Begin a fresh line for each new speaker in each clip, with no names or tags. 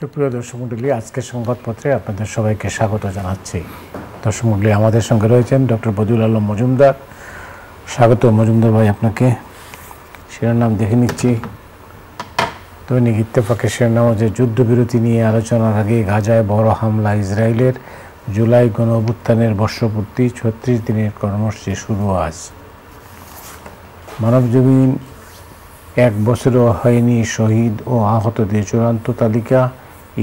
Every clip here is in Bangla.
সুপ্রিয় দর্শক মণ্ডলী, আজকের সংবাদপত্রে আপনাদের সবাইকে স্বাগত জানাচ্ছি। দর্শক মণ্ডলী, আমাদের সঙ্গে রয়েছেন ডক্টর বদিউল আলম মজুমদার। স্বাগত মজুমদার ভাই আপনাকে। শিরোনাম দেখে নিচ্ছি। দৈনিক ইত্তেফাকের শিরোনাম যে যুদ্ধবিরতি নিয়ে আলোচনার আগে গাজায় বড় হামলা ইসরায়েলের, জুলাই গণ অভ্যুত্থানের বর্ষপূর্তি, ৩৬ দিনের কর্মসূচি শুরু আজ। মানবজমিন এক বছরও হয়নি শহীদ ও আহতদের চূড়ান্ত তালিকা,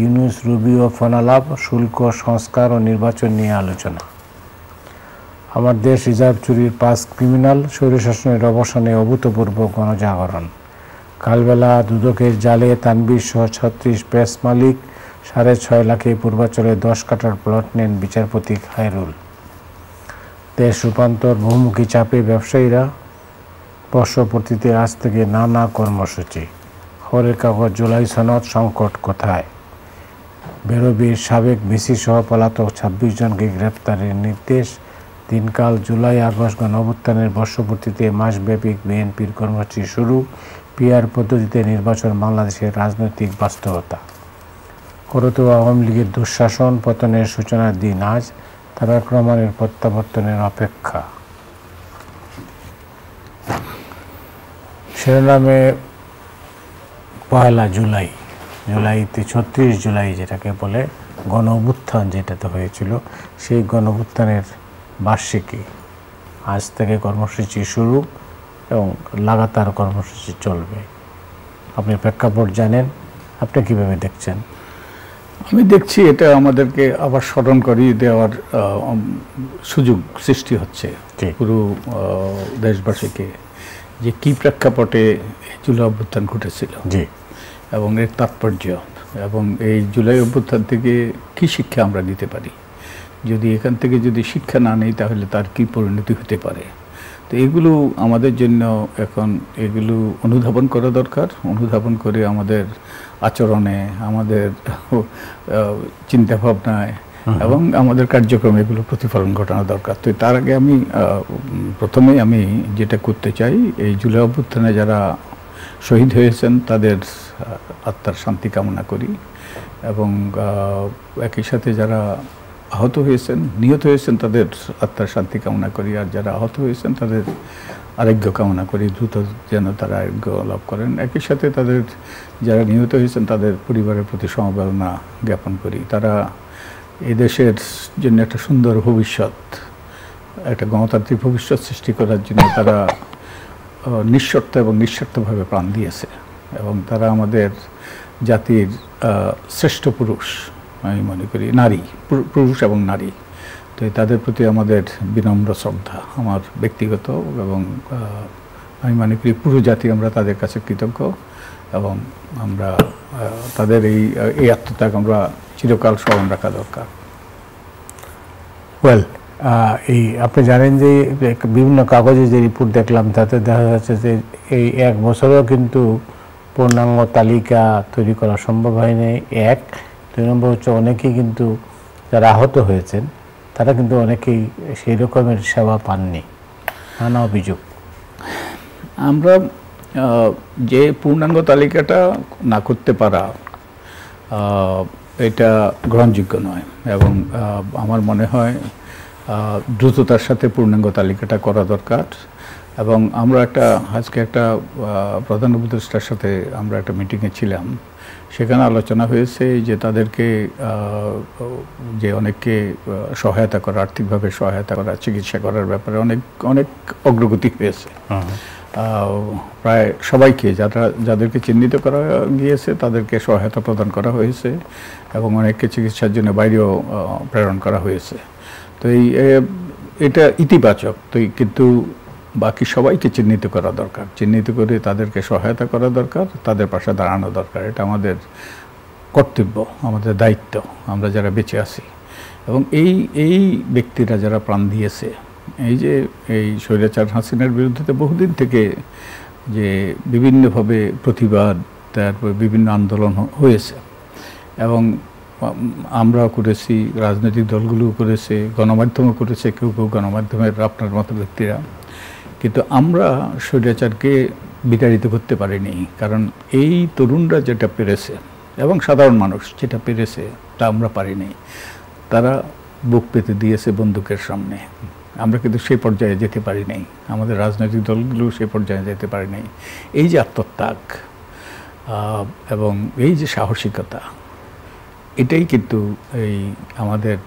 ইউনুস রুবিও ফোনালাপ, শুল্ক সংস্কার ও নির্বাচন নিয়ে আলোচনা। আমার দেশ রিজার্ভ চুরির 5 ক্রিমিনাল, স্বৈরশাসনের অবসানে অভূতপূর্ব গণজাগরণ। কালবেলা দুদকের জালে তানবীর সহ 36 প্রেস মালিক, 6.5 লাখে পূর্বাচলে 10 কাঠার প্লট নেন বিচারপতি খায়রুল। দেশ রূপান্তর, বহুমুখী চাপে ব্যবসায়ীরা, বর্ষপূর্তিতে আজ থেকে নানা কর্মসূচি। খবরের কাগজ জুলাই সনদ, সংকট কোথায়? বেরোবির সাবেক ভিসি সহ পলাতক 26 জনকে গ্রেপ্তারের নির্দেশ। দিনকাল জুলাই আগস্ট গণ অভ্যুত্থানের বর্ষপূর্তিতে মাসব্যাপী বিএনপির কর্মসূচি শুরু। পিআর পদ্ধতিতে নির্বাচন বাংলাদেশের রাজনৈতিক বাস্তবতা। করতোয়া আওয়ামী লীগের দুঃশাসন, পতনের সূচনার দিন আজ, তারেক রহমানের প্রত্যাবর্তনের অপেক্ষা। শিরোনামে পয়লা জুলাই, জুলাইতে 36 জুলাই যেটাকে বলে গণ অভ্যুত্থান যেটাতে হয়েছিল, সেই গণ অভ্যুত্থানের বার্ষিকী। আজ থেকে কর্মসূচি শুরু এবং লাগাতার কর্মসূচি চলবে। আপনি প্রেক্ষাপট জানেন, আপনি কীভাবে দেখছেন?
আমি দেখছি এটা আমাদেরকে আবার স্মরণ করিয়ে দেওয়ার সুযোগ সৃষ্টি হচ্ছে পুরো দেশবাসীকে, যে কী প্রেক্ষাপটে জুলাই অভ্যুত্থান ঘটেছিল এবং এর তাৎপর্য, এবং এই জুলাই অভ্যুত্থান থেকে কী শিক্ষা আমরা নিতে পারি। যদি এখান থেকে যদি শিক্ষা না নেই তাহলে তার কী পরিণতি হতে পারে। তো এগুলো আমাদের জন্য এখন এগুলো অনুধাবন করা দরকার। অনুধাবন করে আমাদের আচরণে, আমাদের চিন্তাভাবনায় এবং আমাদের কার্যক্রমে এগুলো প্রতিফলন ঘটানো দরকার। তো তার আগে আমি প্রথমেই আমি যেটা করতে চাই, এই জুলাই অভ্যুত্থানে যারা শহীদ হয়েছেন তাদের আত্মার শান্তি কামনা করি, এবং একই সাথে যারা আহত হয়েছেন, নিহত হয়েছেন, তাদের আত্মার শান্তি কামনা করি। আর যারা আহত হয়েছেন তাদের আরোগ্য কামনা করি, দ্রুত যেন তারা আরোগ্য লাভ করেন। একই সাথে তাদের যারা নিহত হয়েছেন তাদের পরিবারের প্রতি সমবেদনা জ্ঞাপন করি। তারা এদেশের জন্য একটা সুন্দর ভবিষ্যৎ, একটা গণতান্ত্রিক ভবিষ্যৎ সৃষ্টি করার জন্য তারা নিঃশর্ত এবং নিঃস্বার্থভাবে প্রাণ দিয়েছে, এবং তারা আমাদের জাতির শ্রেষ্ঠ পুরুষ আমি মনে করি, নারী, পুরুষ এবং নারী। তো তাদের প্রতি আমাদের বিনম্র শ্রদ্ধা, আমার ব্যক্তিগত, এবং আমি মনে করি পুরো জাতি আমরা তাদের কাছে কৃতজ্ঞ, এবং আমরা তাদের এই আত্মত্যাগ আমরা চিরকাল স্মরণ রাখা দরকার।
ওয়েল, এই আপনি জানেন যে বিভিন্ন কাগজে যে রিপোর্ট দেখলাম তাতে দেখা যাচ্ছে যে এই 1 বছরেও কিন্তু পূর্ণাঙ্গ তালিকা তৈরি করা সম্ভব হয়নি। 1, 2 নম্বর হচ্ছে অনেকেই কিন্তু যারা আহত হয়েছেন তারা কিন্তু অনেকেই সেই রকমের সেবা পাননি, নানা অভিযোগ।
আমরা যে পূর্ণাঙ্গ তালিকাটা না করতে পারা, এটা গ্রহণযোগ্য নয়, এবং আমার মনে হয় দ্রুততার সাথে পূর্ণাঙ্গ তালিকাটা করা দরকার। এবং আমরা আজকে একটা প্রধান উপদেষ্টার সাথে আমরা একটা মিটিংয়ে ছিলাম, সেখানে আলোচনা হয়েছে যে তাদেরকে যে অনেককে সহায়তা করা, আর্থিকভাবে সহায়তা করা, চিকিৎসা করার ব্যাপারে অনেক অগ্রগতি হয়েছে। প্রায় সবাইকে যাদেরকে চিহ্নিত করা গিয়েছে তাদেরকে সহায়তা প্রদান করা হয়েছে, এবং অনেককে চিকিৎসার জন্য বাইরেও প্রেরণ করা হয়েছে। তো এটা ইতিবাচক। তো কিন্তু বাকি সবাইকে চিহ্নিত করা দরকার, চিহ্নিত করে তাদেরকে সহায়তা করা দরকার, তাদের পাশে দাঁড়ানো দরকার। এটা আমাদের কর্তব্য, আমাদের দায়িত্ব, আমরা যারা বেঁচে আছি। এবং এই ব্যক্তিরা যারা প্রাণ দিয়েছে, এই স্বৈরাচার হাসিনার বিরুদ্ধে বহুদিন থেকে যে বিভিন্নভাবে প্রতিবাদ, তারপর বিভিন্ন আন্দোলন হয়েছে, এবং আমরাও করেছি, রাজনৈতিক দলগুলোও করেছে, গণমাধ্যমও করেছে, কেউ গণমাধ্যমের আপনার মতো ব্যক্তিরা। কিন্তু আমরা স্বৈরাচারকে বিতাড়িত করতে পারিনি, কারণ এই তরুণরা যেটা পেরেছে এবং সাধারণ মানুষ যেটা পেরেছে তা আমরা পারিনি। তারা বুক পেতে দিয়েছে বন্দুকের সামনে। আমরা কিন্তু সেই পর্যায়ে যেতে পারি নাই, আমাদের রাজনৈতিক দলগুলো সেই পর্যায়ে যেতে পারি নাই। এই যে আত্মত্যাগ এবং এই যে সাহসিকতা, এটাই কিন্তু এই আমাদের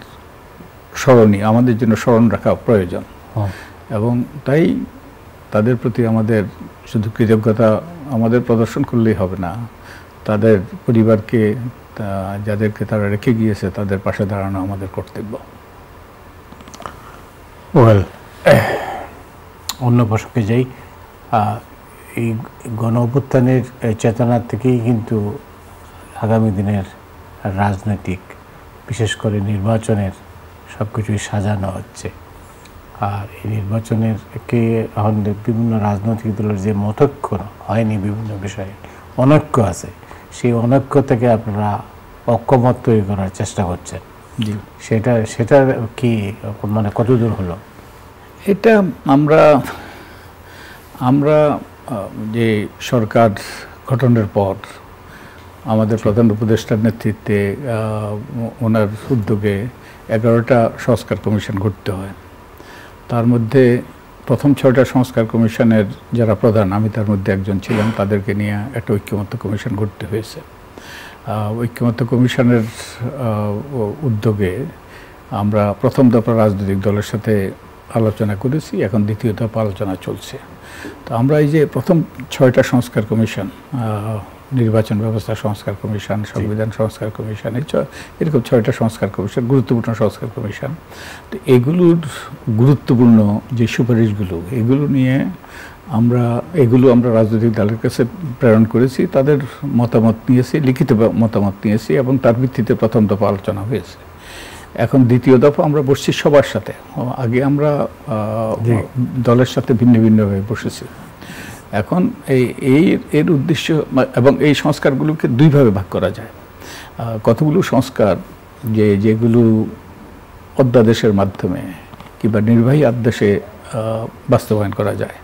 স্মরণীয়, আমাদের জন্য স্মরণ রাখা প্রয়োজন। এবং তাই তাদের প্রতি আমাদের শুধু কৃতজ্ঞতা আমাদের প্রদর্শন করলেই হবে না, তাদের পরিবারকে, যাদেরকে তারা রেখে গিয়েছে, তাদের পাশে দাঁড়ানো আমাদের কর্তব্য।
অন্য প্রসঙ্গে যাই, এই গণ অভ্যুত্থানের চেতনা থেকেই কিন্তু আগামী দিনের রাজনৈতিক, বিশেষ করে নির্বাচনের সব কিছুই সাজানো হচ্ছে। আর এই নির্বাচনের এখন বিভিন্ন রাজনৈতিক দলের যে মতৈক্য হয়নি বিভিন্ন বিষয়ে, অনৈক্য আছে, সেই অনৈক্য থেকে আপনারা ঐক্যমত তৈরি করার চেষ্টা করছেন। সেটা কি মানে কতদূর হলো?
এটা আমরা যে সরকার গঠনের পর আমাদের প্রধান উপদেষ্টার নেতৃত্বে ওনার উদ্যোগে 11টা সংস্কার কমিশন গঠিত হয়। তার মধ্যে প্রথম 6টা সংস্কার কমিশনের যারা প্রধান, আমি তার মধ্যে একজন ছিলাম, তাদেরকে নিয়ে একটা ঐক্যমত্য কমিশন গঠিত হয়েছে। ঐক্যমত্য কমিশনের উদ্যোগে আমরা প্রথম দফা রাজনৈতিক দলের সাথে আলোচনা করেছি, এখন দ্বিতীয় দফা আলোচনা চলছে। তো আমরা এই যে প্রথম 6টা সংস্কার কমিশন, নির্বাচন ব্যবস্থা সংস্কার কমিশন, সংবিধান সংস্কার কমিশন, এরকম 6টা সংস্কার কমিশন, গুরুত্বপূর্ণ সংস্কার কমিশন, তো এগুলোর গুরুত্বপূর্ণ যে সুপারিশগুলো, এগুলো নিয়ে আমরা রাজনৈতিক দলের কাছে প্রেরণ করেছি, তাদের মতামত নিয়েছি, লিখিত মতামত নিয়েছি, এবং তার ভিত্তিতে প্রথম দফা আলোচনা হয়েছে। এখন দ্বিতীয় দফা আমরা বসছি সবার সাথে। আগে আমরা দলের সাথে ভিন্ন ভিন্নভাবে বসেছি। এখন এর উদ্দেশ্য, এবং এই সংস্কারগুলোকে দুইভাবে ভাগ করা যায়। কতগুলো সংস্কার যেগুলো অধ্যাদেশের মাধ্যমে কিংবা নির্বাহী আদেশে বাস্তবায়ন করা যায়।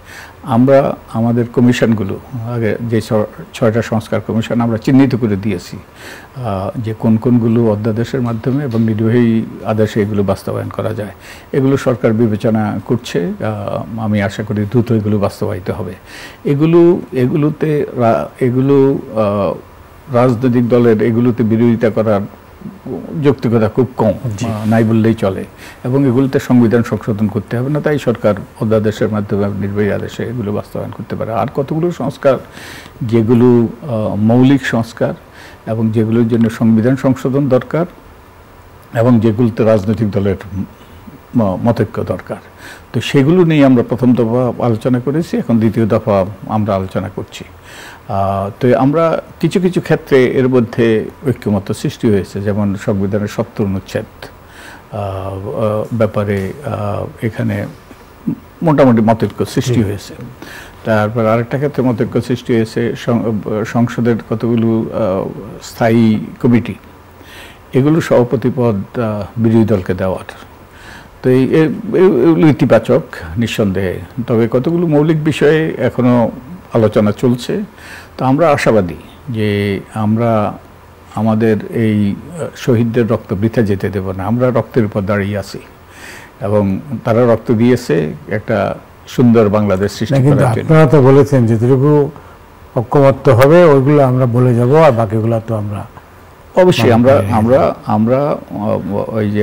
আমরা আমাদের কমিশনগুলো, আগে যে 6টা সংস্কার কমিশন আমরা চিহ্নিত করে দিয়েছি যে কোনগুলো অধ্যাদেশের মাধ্যমে এবং নির্বাহী আদেশে এগুলো বাস্তবায়ন করা যায়। এগুলো সরকার বিবেচনা করছে, আমি আশা করি দ্রুত এগুলো বাস্তবায়িত হবে। এগুলো রাজনৈতিক দলের এগুলোতে বিরোধিতা করার যৌক্তিকতা খুব কম, নাই বললেই চলে, এবং এগুলোতে সংবিধান সংশোধন করতে হবে না, তাই সরকার অধ্যাদেশের মাধ্যমে নির্বাহী আদেশে এগুলো বাস্তবায়ন করতে পারে। আর কতগুলো সংস্কার যেগুলো মৌলিক সংস্কার এবং যেগুলোর জন্য সংবিধান সংশোধন দরকার এবং যেগুলোতে রাজনৈতিক দলের মতৈক্য দরকার, তো সেগুলো নিয়ে আমরা প্রথম দফা আলোচনা করেছি, এখন দ্বিতীয় দফা আমরা আলোচনা করছি। তো আমরা কিছু কিছু ক্ষেত্রে এর মধ্যে ঐক্যমত সৃষ্টি হয়েছে, যেমন সংবিধানের 70 অনুচ্ছেদ ব্যাপারে এখানে মোটামুটি মতৈক্য সৃষ্টি হয়েছে। তারপর আরেকটা ক্ষেত্রে মতৈক্য সৃষ্টি হয়েছে সংসদের কতগুলো স্থায়ী কমিটি, এগুলো সভাপতি পদ বিরোধী দলকে দেওয়ার। তো এগুলো ইতিবাচক নিঃসন্দেহে, তবে কতগুলো মৌলিক বিষয়ে এখনো আলোচনা চলছে। তো আমরা আশাবাদী যে আমরা আমাদের এই শহীদদের রক্ত বৃথা যেতে দেব না। আমরা রক্তের উপর দাঁড়িয়ে আছি এবং তারা রক্ত দিয়েছে একটা সুন্দর বাংলাদেশ সৃষ্টি করার জন্য।
আপনারা তো বলেছেন যেটুকু ঐক্যমত্য হবে ওইগুলো আমরা বলে যাব, আর বাকিগুলো তো আমরা
অবশ্যই আমরা ওই যে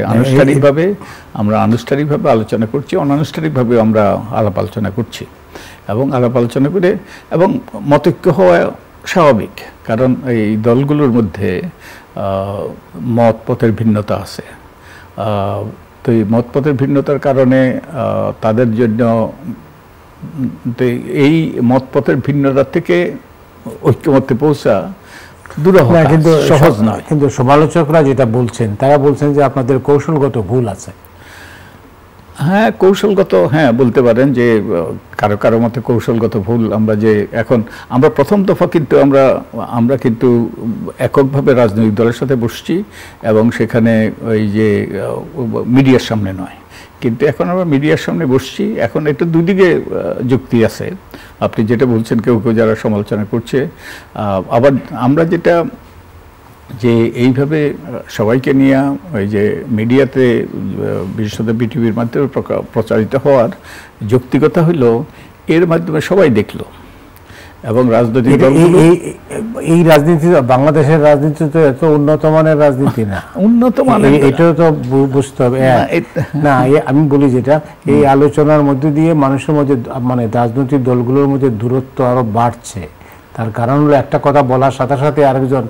আনুষ্ঠানিকভাবে আলোচনা করছি, অনানুষ্ঠানিকভাবে আমরা আলাপ আলোচনা করছি, এবং আলাপ আলোচনা করে, এবং মতৈক্য হওয়া স্বাভাবিক, কারণ এই দলগুলোর মধ্যে মতপথের ভিন্নতা আছে। তো এই মতপথের ভিন্নতার কারণে তাদের জন্য এই মতপথের ভিন্নতা থেকে ঐক্যমত্যে পৌঁছা কিন্তু সহজ নয়।
কিন্তু সমালোচকরা যেটা বলছেন, তারা বলছেন যে আপনাদের কৌশলগত ভুল আছে।
হ্যাঁ, কৌশলগত, হ্যাঁ বলতে পারেন যে কারো মতে কৌশলগত ভুল। আমরা প্রথম দফা কিন্তু আমরা কিন্তু এককভাবে রাজনৈতিক দলের সাথে বসছি, এবং সেখানে ওই যে মিডিয়ার সামনে নয়, কিন্তু এখন আমরা মিডিয়ার সামনে বসছি। এখন একটু দুদিকে যুক্তি আছে, আপনি যেটা বলছেন, কেউ যারা সমালোচনা করছে। আবার আমরা যেটা যে এইভাবে সবাইকে নিয়ে ওই যে মিডিয়াতে বিশেষত বিটিভির মাধ্যমে প্রচারিত হওয়ার যৌক্তিকতা হলো এর মাধ্যমে সবাই দেখলো এবং রাজনৈতিক দলগুলো
এই রাজনীতি বাংলাদেশের রাজনীতি তো এত উন্নত মানের রাজনীতি না,
উন্নত মানের
এটাও তো বুঝতে হবে না। আমি বলি যেটা এই আলোচনার মধ্যে দিয়ে মানুষের মধ্যে মানে রাজনৈতিক দলগুলোর মধ্যে দূরত্ব আরো বাড়ছে। তার কারণ হলো একটা কথা বলার সাথে সাথে আরেকজন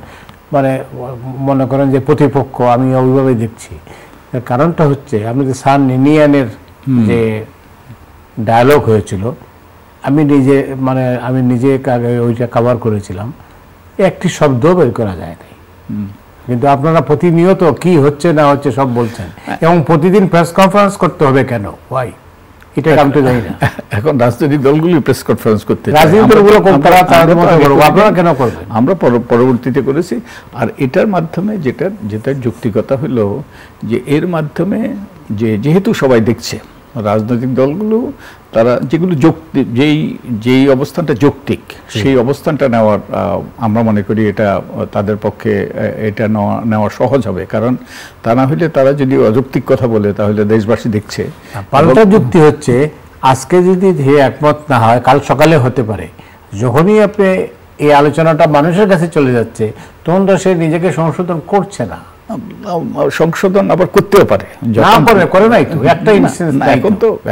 মানে মনে করেন যে প্রতিপক্ষ, আমি ওইভাবে দেখছি। তার কারণটা হচ্ছে আপনি যে সান নিনিয়ানের যে ডায়ালগ হয়েছিল, আমি নিজে ওইটা কভার করেছিলাম, একটি শব্দ বের করা যায় নাই। কিন্তু আপনারা প্রতিনিয়ত কি হচ্ছে না হচ্ছে সব বলছেন, এবং প্রতিদিন প্রেস কনফারেন্স করতে হবে কেন? ওয়াই? এটা আমি তো জানি না।
এখন রাজনৈতিক দলগুলি প্রেস কনফারেন্স করতে
রাজনৈতিক দলগুলো আপনারা কেন করবেন?
আমরা পরবর্তীতে করেছি। আর এটার মাধ্যমে যেটা যৌক্তিকতা হলো যে এর মাধ্যমে যেহেতু সবাই দেখছে রাজনৈতিক দলগুলো তারা যেগুলো যেই অবস্থানটা যৌক্তিক সেই অবস্থানটা নেওয়ার আমরা মনে করি এটা তাদের পক্ষে এটা নেওয়া সহজ হবে। কারণ তা না হলে তারা যদি অযৌক্তিক কথা বলে তাহলে দেশবাসী দেখছে।
পাল্টা যুক্তি হচ্ছে আজকে যদি একমত না হয় কাল সকালে হতে পারে। যখনই আপনি এই আলোচনাটা মানুষের কাছে চলে যাচ্ছে তখন তো সে নিজেকে সংশোধন করছে না।
সংশোধন আবার করতেও পারে,
করে নাই তো একটা ইনস্ট্যান্স।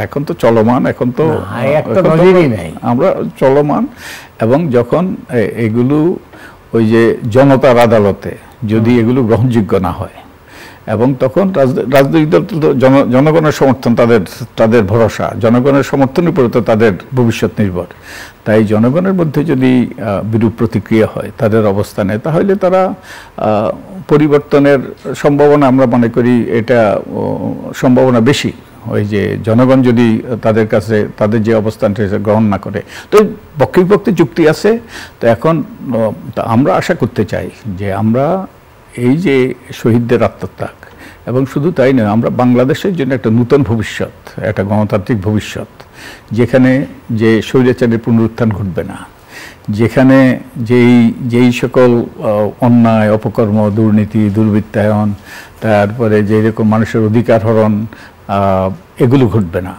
এখন তো চলমান, এখন তো
একটা নজিরই নাই,
আমরা চলমান। এবং যখন এগুলো ওই যে জনতার আদালতে যদি এগুলো গ্রহণযোগ্য না হয়, এবং তখন রাজনৈতিক দল তো জনগণের সমর্থন, তাদের ভরসা, জনগণের সমর্থনের উপরে তো তাদের ভবিষ্যৎ নির্ভর। তাই জনগণের মধ্যে যদি বিরূপ প্রতিক্রিয়া হয় তাদের অবস্থানে, তাহলে তারা পরিবর্তনের সম্ভাবনা, আমরা মনে করি এটা সম্ভাবনা বেশি। ওই যে জনগণ যদি তাদের কাছে তাদের যে অবস্থানটা গ্রহণ না করে, তো পক্ষে বিপক্ষে যুক্তি আছে। তো এখন আমরা আশা করতে চাই যে আমরা এই যে শহীদদের আত্মত্যাগ, এবং শুধু তাই নয়, আমরা বাংলাদেশের জন্য একটা নূতন ভবিষ্যৎ, একটা গণতান্ত্রিক ভবিষ্যৎ, যেখানে যে স্বৈরাচারের পুনরুত্থান ঘটবে না, যেখানে যেই সকল অন্যায়, অপকর্ম, দুর্নীতি, দুর্বৃত্তায়ন, তারপরে যেরকম মানুষের অধিকার হরণ, এগুলো ঘটবে না।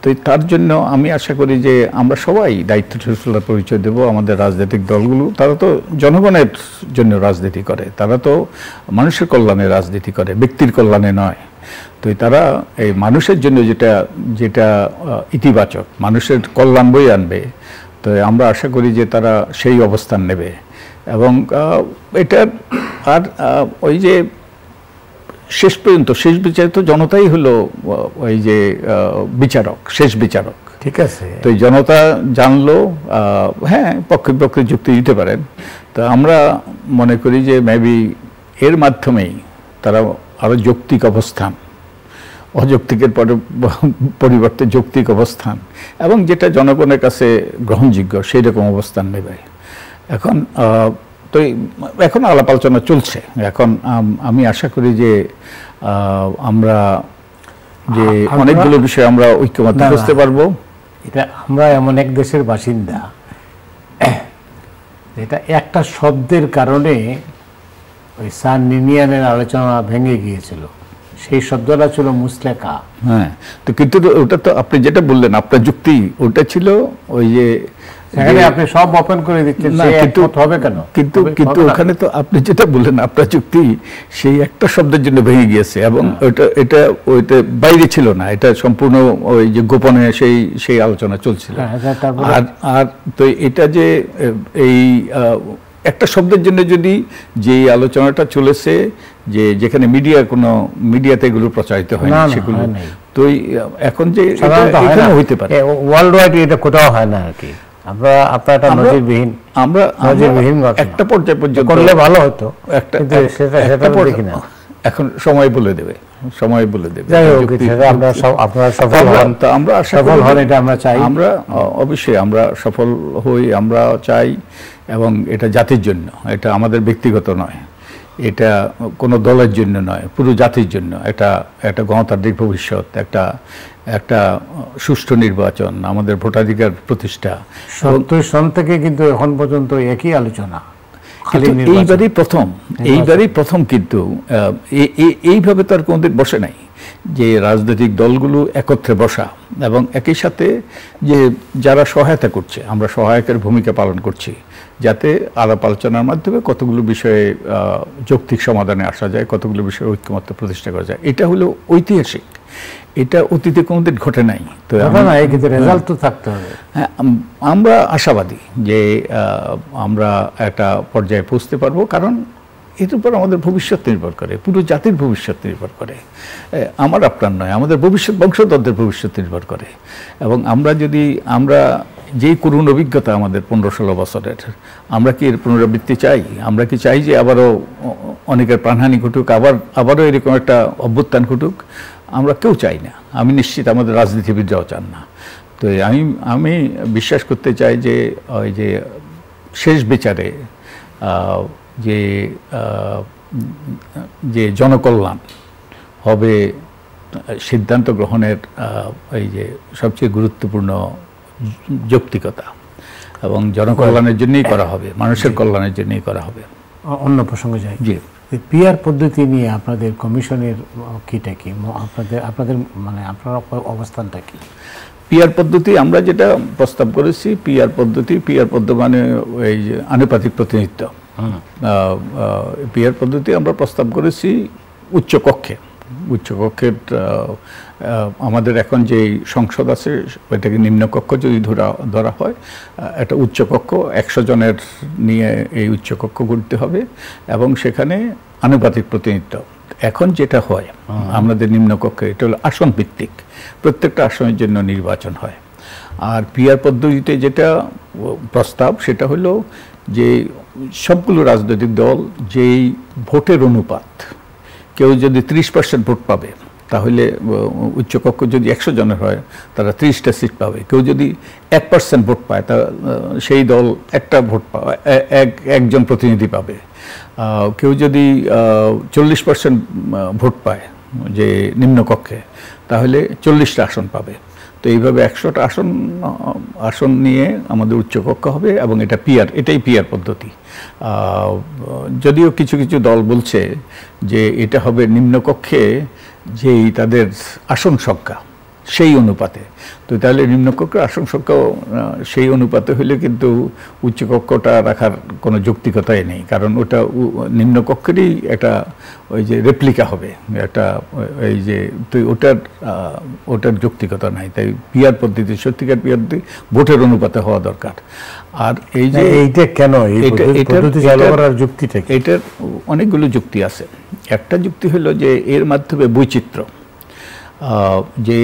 তো তার জন্য আমি আশা করি যে আমরা সবাই দায়িত্বশীলতার পরিচয় দেব। আমাদের রাজনৈতিক দলগুলো, তারা তো জনগণের জন্য রাজনীতি করে, তারা তো মানুষের কল্যাণে রাজনীতি করে, ব্যক্তির কল্যাণে নয়। তো তারা এই মানুষের জন্য যেটা ইতিবাচক, মানুষের কল্যাণ বয়ে আনবে, তো আমরা আশা করি যে তারা সেই অবস্থান নেবে। এবং এটা আর ওই যে শেষ পর্যন্ত শেষ বিচার তো জনতাই হলো ওই যে বিচারক, শেষ বিচারক।
ঠিক আছে,
তো জনতা জানলো, হ্যাঁ পক্ষে বিপক্ষে যুক্তি দিতে পারেন। তো আমরা মনে করি যে মেবি এর মাধ্যমেই তারা আরো যৌক্তিক অবস্থান, অযৌক্তিকের পরিবর্তে যৌক্তিক অবস্থান, এবং যেটা জনগণের কাছে গ্রহণযোগ্য সেই রকম অবস্থান নেবে। এখন আলাপ আলোচনা চলছে। এখন আমি আশা করি যে আমরা যে অনেকগুলো বিষয়ে আমরা ঐক্যমত বুঝতে পারবো।
এটা আমরা এমন এক দেশের বাসিন্দা, এটা একটা শব্দের কারণে ওই সান নিনিয়ানের আলোচনা ভেঙে গিয়েছিল। সেই শব্দটা ছিল মুসলেকা।
হ্যাঁ, তো কিন্তু ওটা তো আপনি যেটা বললেন আপনার যুক্তি, ওটা ছিল ওই যে
সেখানে আপনি সব ওপেন করে দিচ্ছেন, হবে কেন?
কিন্তু ওখানে তো আপনি যেটা বললেন আপনার যুক্তি সেই একটা শব্দের জন্য ভেঙে গিয়েছে, এবং ওইটা বাইরে ছিল না, এটা সম্পূর্ণ ওই যে গোপনে সেই আলোচনা চলছিল। আর তো এটা যে এই একটা শব্দের জন্য যদি যে আলোচনাটা চলেছে, যেখানে মিডিয়াতে এগুলো প্রচারিত হয় না, সেগুলো তো এখন যে এখানে হইতে পারে,
ওয়ার্ল্ড ওয়াইড এটা কোথাও হয় না আর কি। আমরা
একটা পর্যায় পর্যন্ত
করলে ভালো হতো,
এখন সময় বলে দেবে। আমরা অবশ্যই আমরা সফল হই, আমরা চাই, এবং এটা জাতির জন্য, এটা আমাদের ব্যক্তিগত নয়, এটা কোনো দলের জন্য নয়, পুরো জাতির জন্য। একটা গণতান্ত্রিক ভবিষ্যৎ, একটা সুষ্ঠু নির্বাচন, আমাদের ভোটাধিকার প্রতিষ্ঠা।
70 সন থেকে কিন্তু এখন পর্যন্ত একই আলোচনা,
এইবারই প্রথম কিন্তু এইভাবে তো আর কোনদিন বসে নাই যে রাজনৈতিক দলগুলো একত্রে বসা এবং একই সাথে যে যারা সহায়তা করছে, আমরা সহায়কের ভূমিকা পালন করছি যাতে আলাপ আলোচনার মাধ্যমে কতগুলো বিষয়ে যৌক্তিক সমাধানে আসা যায়, কতগুলো বিষয়ে ঐক্যমত্য প্রতিষ্ঠা করা যায়। এটা হলো ঐতিহাসিক, এটা অতীতে কোনোদিন ঘটে নাই। তো
রেজাল্ট তো থাকতে হবে।
হ্যাঁ, আমরা আশাবাদী যে আমরা একটা পর্যায়ে পৌঁছতে পারবো, কারণ এর উপর আমাদের ভবিষ্যৎ নির্ভর করে, পুরো জাতির ভবিষ্যৎ নির্ভর করে, আমার আপনার নয়, আমাদের ভবিষ্যৎ বংশধরদের ভবিষ্যৎ নির্ভর করে। এবং আমরা যেই করুণ অভিজ্ঞতা আমাদের 15-16 বছরের, আমরা কি এর পুনরাবৃত্তি চাই? আমরা কি চাই যে আবারও অনেকের প্রাণহানি ঘটুক, আবারও এরকম একটা অভ্যুত্থান ঘটুক? আমরা কেউ চাই না, আমি নিশ্চিত আমাদের রাজনীতিবিদরাও চান না। তো আমি বিশ্বাস করতে চাই যে ওই যে শেষ বিচারে যে জনকল্যাণ হবে সিদ্ধান্ত গ্রহণের এই যে সবচেয়ে গুরুত্বপূর্ণ যৌক্তিকতা, এবং জনকল্যাণের জন্যই করা হবে, মানুষের কল্যাণের জন্যই করা হবে।
অন্য প্রসঙ্গে যাই। জি, পিআর পদ্ধতি নিয়ে আপনাদের কমিশনের কিটা কি, আপনাদের মানে আপনার অবস্থানটা কি?
পিআর পদ্ধতি আমরা যেটা প্রস্তাব করেছি, পিআর পদ্ধতি মানে এই যে আনুপাতিক প্রতিনিধিত্ব। পিআর পদ্ধতি আমরা প্রস্তাব করেছি উচ্চকক্ষের আমাদের এখন যে সংসদ আছে ওইটাকে নিম্নকক্ষ যদি ধরা হয়, একটা উচ্চকক্ষ 100 জনের নিয়ে এই উচ্চকক্ষ গড়তে হবে এবং সেখানে আনুপাতিক প্রতিনিধিত্ব। এখন যেটা হয় আমাদের নিম্নকক্ষে, এটা হলো আসন ভিত্তিক, প্রত্যেকটা আসনের জন্য নির্বাচন হয়। আর পিআর পদ্ধতিতে যেটা প্রস্তাব সেটা হলো যে সবগুলো রাজনৈতিক দল যেই ভোটের অনুপাত, কেউ যদি 30% ভোট পাবে তাহলে উচ্চকক্ষ যদি 100 জনের হয় তারা 30টা সিট পাবে। কেউ যদি 1% ভোট পায় তা সেই দল একটা ভোট পাবে, একজন প্রতিনিধি পাবে। কেউ যদি 40% ভোট পায় যে নিম্নকক্ষে, তাহলে 40টা আসন পাবে। তো এইভাবে 100টা আসন নিয়ে আমাদের উচ্চকক্ষ হবে এবং এটাই পিআর পদ্ধতি। যদিও কিছু কিছু দল বলছে যে এটা হবে নিম্নকক্ষে যেই তাদের আসন সংখ্যা সেই অনুপাতে, তো তাহলে নিম্নকক্ষের আসন সংখ্যাও সেই অনুপাতে হলে কিন্তু উচ্চকক্ষটা রাখার কোনো যৌক্তিকতাই নেই, কারণ ওটা নিম্নকক্ষেরই একটা ওই যে রেপ্লিকা হবে একটা, এই যে তো ওটার যৌক্তিকতা নাই। তাই পিআর পদ্ধতি, সত্যিকার পিআর পদ্ধতি ভোটের অনুপাতে হওয়া দরকার। আর এই যে
এইটা কেন
এটার অনেকগুলো যুক্তি আছে। একটা যুক্তি হলো যে এর মাধ্যমে বৈচিত্র্য, যে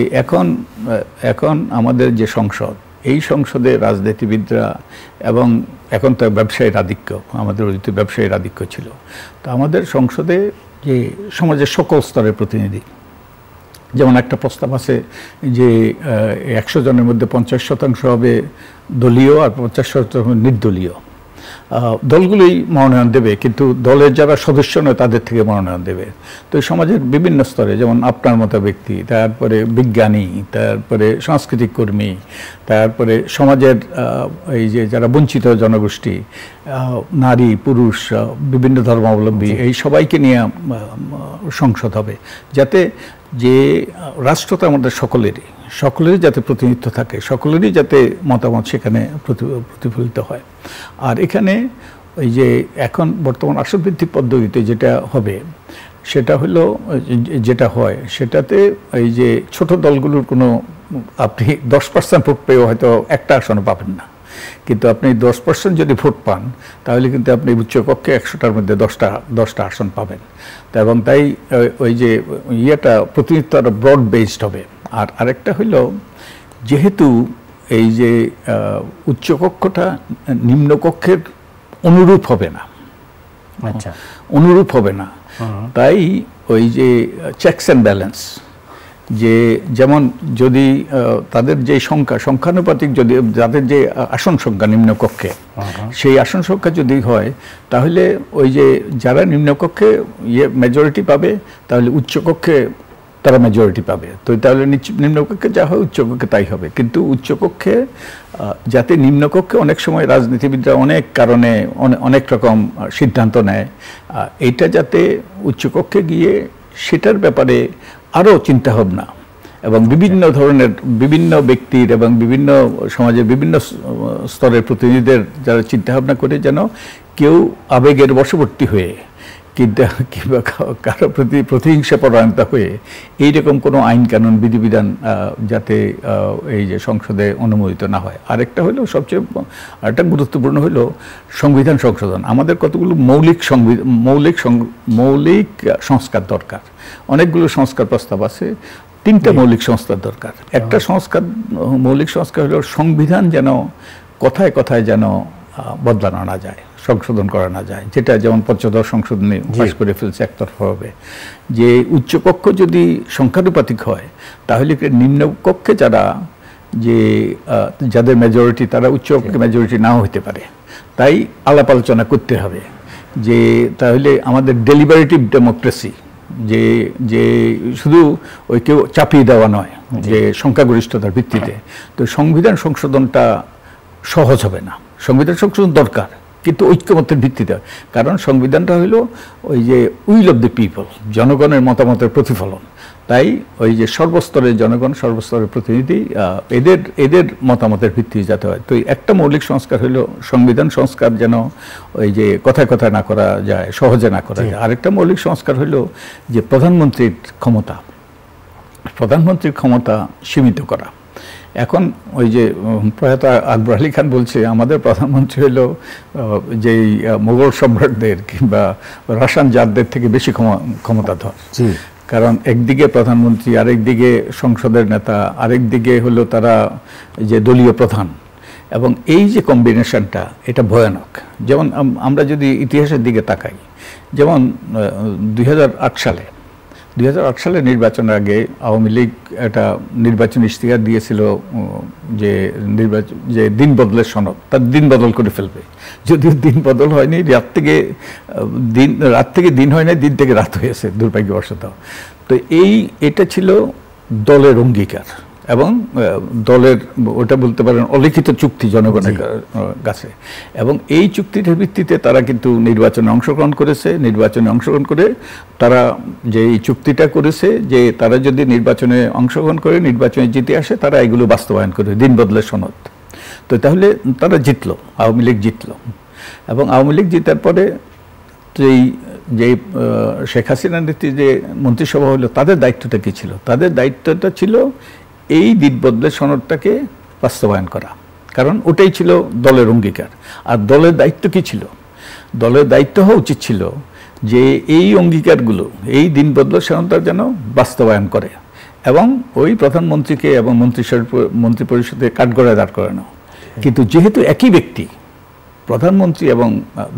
এখন আমাদের যে সংসদ, এই সংসদে রাজনীতিবিদরা এবং এখন তো ব্যবসায়ীর আধিক্য, আমাদের অতীতে ব্যবসায়ীর আধিক্য ছিল, তো আমাদের সংসদে যে সমাজের সকল স্তরের প্রতিনিধি, যেমন একটা প্রস্তাব আছে যে 100 জনের মধ্যে 50% হবে দলীয় আর 50% নির্দলীয়। দলগুলোই মনোনয়ন দেবে, কিন্তু দলের যারা সদস্য নয় তাদের থেকে মনোনয়ন দেবে। তো সমাজের বিভিন্ন স্তরে, যেমন আপনার মতো ব্যক্তি, তারপরে বিজ্ঞানী, তারপরে সাংস্কৃতিক কর্মী, তারপরে সমাজের এই যে যারা বঞ্চিত জনগোষ্ঠী, নারী পুরুষ, বিভিন্ন ধর্মাবলম্বী, এই সবাইকে নিয়ে সংসদ হবে, যাতে যে রাষ্ট্রটা আমাদের সকলেরই যাতে প্রতিনিধিত্ব থাকে, সকলেরই যাতে মতামত সেখানে প্রতিফলিত হয়। আর এখানে ওই যে এখন বর্তমান আসনভিত্তিক পদ্ধতিতে যেটা হবে সেটা হলো, যেটা হয় সেটাতে এই যে ছোট দলগুলোর কোনো, আপনি 10% ভোট পেয়েও হয়তো একটা আসনও পাবেন না, কিন্তু আপনি 10% যদি ভোট পান তাহলে কিন্তু আপনি উচ্চকক্ষে 100টার মধ্যে 10টা আসন পাবেন। এবং তাই ওই যে প্রতিনিধিত্ব আরো ব্রড বেসড হবে। আর আরেকটা হলো, যেহেতু এই যে উচ্চকক্ষটা নিম্নকক্ষের অনুরূপ হবে না, তাই ওই যে চেকস অ্যান্ড ব্যালেন্স, যে যেমন যদি তাদের যে সংখ্যানুপাতিক, যদি যাদের যে আসন সংখ্যা নিম্নকক্ষে, সেই আসন সংখ্যা যদি হয় তাহলে ওই যে যারা নিম্নকক্ষে মেজরিটি পাবে, তাহলে উচ্চকক্ষে তারা মেজরিটি পাবে। তো তাহলে নিম্নকক্ষে যা হয় উচ্চকক্ষে তাই হবে, কিন্তু উচ্চকক্ষে যাতে নিম্নকক্ষে অনেক সময় রাজনীতিবিদরা অনেক কারণে অনেক রকম সিদ্ধান্ত নেয়, এইটা যাতে উচ্চকক্ষে গিয়ে সেটার ব্যাপারে আরও চিন্তাভাবনা এবং বিভিন্ন ধরনের বিভিন্ন ব্যক্তির এবং বিভিন্ন সমাজের বিভিন্ন স্তরের প্রতিনিধিদের যারা চিন্তাভাবনা করে যেন কেউ আবেগের বশবর্তী হয়ে কিংবা কারো প্রতি প্রতিহিংসা পরায়ণতা হয়ে এইরকম কোনো আইন কানুন বিধিবিধান যাতে এই যে সংসদে অনুমোদিত না হয়। আরেকটা হলো সবচেয়ে আরেকটা গুরুত্বপূর্ণ হলো সংবিধান সংশোধন। আমাদের কতগুলো মৌলিক সংস্কার দরকার, অনেকগুলো সংস্কার প্রস্তাব আছে। 3টা মৌলিক সংস্কার দরকার। একটা মৌলিক সংস্কার হলো সংবিধান যেন কথায় কথায় যেন বদলানো না যায়, সংশোধন করা না যায়, যেটা যেমন 75 সংশোধনী পাশ করে ফেলছে একতরফা হবে। যে উচ্চকক্ষ যদি সংখ্যানুপাতিক হয় তাহলে নিম্নকক্ষে যাদের মেজরিটি তারা উচ্চকক্ষে মেজরিটি নাও হতে পারে। তাই আলাপ আলোচনা করতে হবে যে তাহলে আমাদের ডেলিবারেটিভ ডেমোক্রেসি যে শুধু ওই কেউ চাপিয়ে দেওয়া নয় যে সংখ্যাগরিষ্ঠতার ভিত্তিতে, তো সংবিধান সংশোধনটা সহজ হবে না। সংবিধান সংশোধন দরকার কিন্তু ঐক্যমত্যের ভিত্তিতে, কারণ সংবিধানটা হলো ওই যে উইল অফ দ্য পিপল, জনগণের মতামতের প্রতিফলন। তাই ওই যে সর্বস্তরের জনগণ, সর্বস্তরের প্রতিনিধি, এদের মতামতের ভিত্তি যাতে হয়। তো একটা মৌলিক সংস্কার হলো সংবিধান সংস্কার যেন ওই যে কথায় কথায় না করা যায়, সহজে না করা যায়। আরেকটা মৌলিক সংস্কার হলো যে প্রধানমন্ত্রীর ক্ষমতা সীমিত করা। এখন ওই যে প্রয়াত আকবর আলী খান বলছে আমাদের প্রধানমন্ত্রী হলো যেই মোগল সম্রাটদের কিংবা রাশিয়ান জাতদের থেকে বেশি ক্ষমতাধর। কারণ একদিকে প্রধানমন্ত্রী, আরেকদিকে সংসদের নেতা, আরেকদিকে হলো তারা যে দলীয় প্রধান, এবং এই যে কম্বিনেশনটা এটা ভয়ানক। যেমন আমরা যদি ইতিহাসের দিকে তাকাই, যেমন 2008 সালে নির্বাচনের আগে আওয়ামী লীগ একটা নির্বাচন ইশতেহার দিয়েছিল যে দিন বদলের সনদ, তার দিন বদল করে ফেলবে। যদিও দিন বদল হয়নি, রাত থেকে দিন হয় না, দিন থেকে রাত হয়েছে দুর্ভাগ্যবশত। তো এটা ছিল দলের অঙ্গীকার এবং দলের ওটা বলতে পারেন অলিখিত চুক্তি জনগণের কাছে, এবং এই চুক্তির ভিত্তিতে তারা কিন্তু নির্বাচনে অংশগ্রহণ করেছে। নির্বাচনে অংশগ্রহণ করে তারা যে এই চুক্তিটা করেছে যে তারা যদি নির্বাচনে অংশগ্রহণ করে নির্বাচনে জিতে আসে তারা এগুলো বাস্তবায়ন করে, দিন বদলের সনদ। তো তাহলে তারা জিতলো, আওয়ামী লীগ জিতলো, এবং আওয়ামী লীগ জিতার পরে যে শেখ হাসিনার নেতৃত্বে যে মন্ত্রিসভা হলো তাদের দায়িত্বটা কি ছিল? তাদের দায়িত্বটা ছিল এই দিন বদলের সনদটাকে বাস্তবায়ন করা, কারণ ওটাই ছিল দলের অঙ্গীকার। আর দলের দায়িত্ব কি ছিল? দলের দায়িত্ব হওয়া উচিত ছিল যে এই অঙ্গীকারগুলো, এই দিন বদলের সনদটা যেন বাস্তবায়ন করে, এবং ওই প্রধানমন্ত্রীকে এবং মন্ত্রী পরিষদে কাঠগড়ায় দাঁড় করানো। কিন্তু যেহেতু একই ব্যক্তি প্রধানমন্ত্রী এবং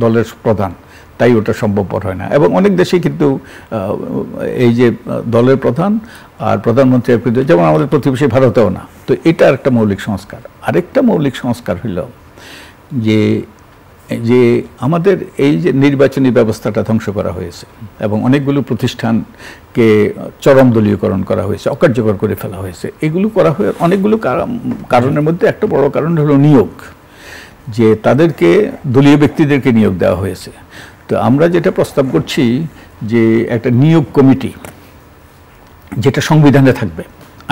দলের প্রধান, তাই ওটা সম্ভবপর হয় না। এবং অনেক দেশে কিন্তু এই যে দলের প্রধান আর প্রধানমন্ত্রী, যেমন আমাদের প্রতিবেশী ভারতেও না। তো এটা একটা মৌলিক সংস্কার। আরেকটা মৌলিক সংস্কার হইল যে আমাদের এই যে নির্বাচনী ব্যবস্থাটা ধ্বংস করা হয়েছে এবং অনেকগুলো প্রতিষ্ঠানকে চরম দলীয়করণ করা হয়েছে, অকার্যকর করে ফেলা হয়েছে। এগুলো করা হয়ে অনেকগুলো কারণের মধ্যে একটা বড় কারণ হলো নিয়োগ, যে তাদেরকে দলীয় ব্যক্তিদেরকে নিয়োগ দেওয়া হয়েছে। তো আমরা যেটা প্রস্তাব করছি যে একটা নিয়োগ কমিটি যেটা সংবিধানে থাকবে,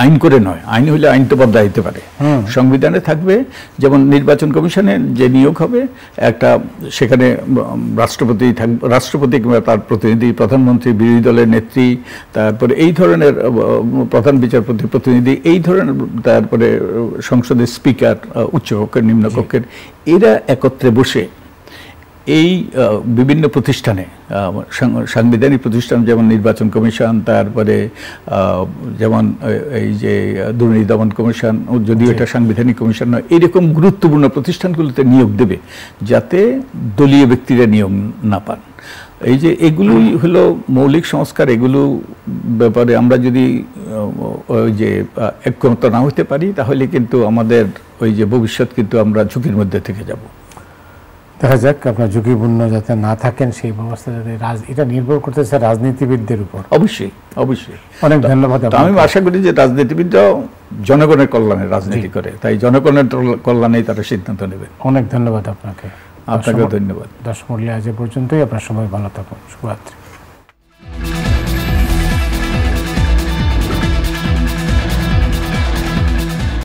আইন করে নয়, আইন হলে আইন তো বদলাইতে পারে, সংবিধানে থাকবে। যেমন নির্বাচন কমিশনে যে নিয়োগ হবে একটা, সেখানে রাষ্ট্রপতি কিংবা তার প্রতিনিধি, প্রধানমন্ত্রী, বিরোধী দলের নেত্রী, তারপরে এই ধরনের প্রধান বিচারপতি প্রতিনিধি, এই ধরনের, তারপরে সংসদের স্পিকার, উচ্চকক্ষের নিম্নকক্ষের, এরা একত্রে বসে এই বিভিন্ন প্রতিষ্ঠানে, সাংবিধানিক প্রতিষ্ঠান যেমন নির্বাচন কমিশন, তারপরে যেমন এই যে দুর্নীতি দমন কমিশন, যদিও এটা সাংবিধানিক কমিশন নয়, এরকম গুরুত্বপূর্ণ প্রতিষ্ঠানগুলোতে নিয়োগ দেবে যাতে দলীয় ব্যক্তিরা নিয়োগ না পান। এই যে এগুলোই হলো মৌলিক সংস্কার। এগুলো ব্যাপারে আমরা যদি ওই যে ঐক্যমত না হতে পারি তাহলে কিন্তু আমাদের ওই যে ভবিষ্যৎ কিন্তু আমরা ঝুঁকির মধ্যে থেকে যাব।
দেখা যাক আপনার ঝুঁকিপূর্ণ যাতে না থাকেন সেই ব্যবস্থা যাতে এটা নির্ভর করতেছে রাজনীতিবিদদের উপর।
অবশ্যই অবশ্যই।
অনেক ধন্যবাদ।
আমি আশা করি যে রাজনীতিবিদরাও জনগণের কল্যাণে রাজনীতি করে, তাই জনগণের কল্যাণেই তারা সিদ্ধান্ত নেবেন।
অনেক ধন্যবাদ আপনাকে।
আপনাকেও ধন্যবাদ।
দর্শক মণ্ডলী, আজ পর্যন্তই। আপনার সময় ভালো থাকুন। শুভরাত্রি।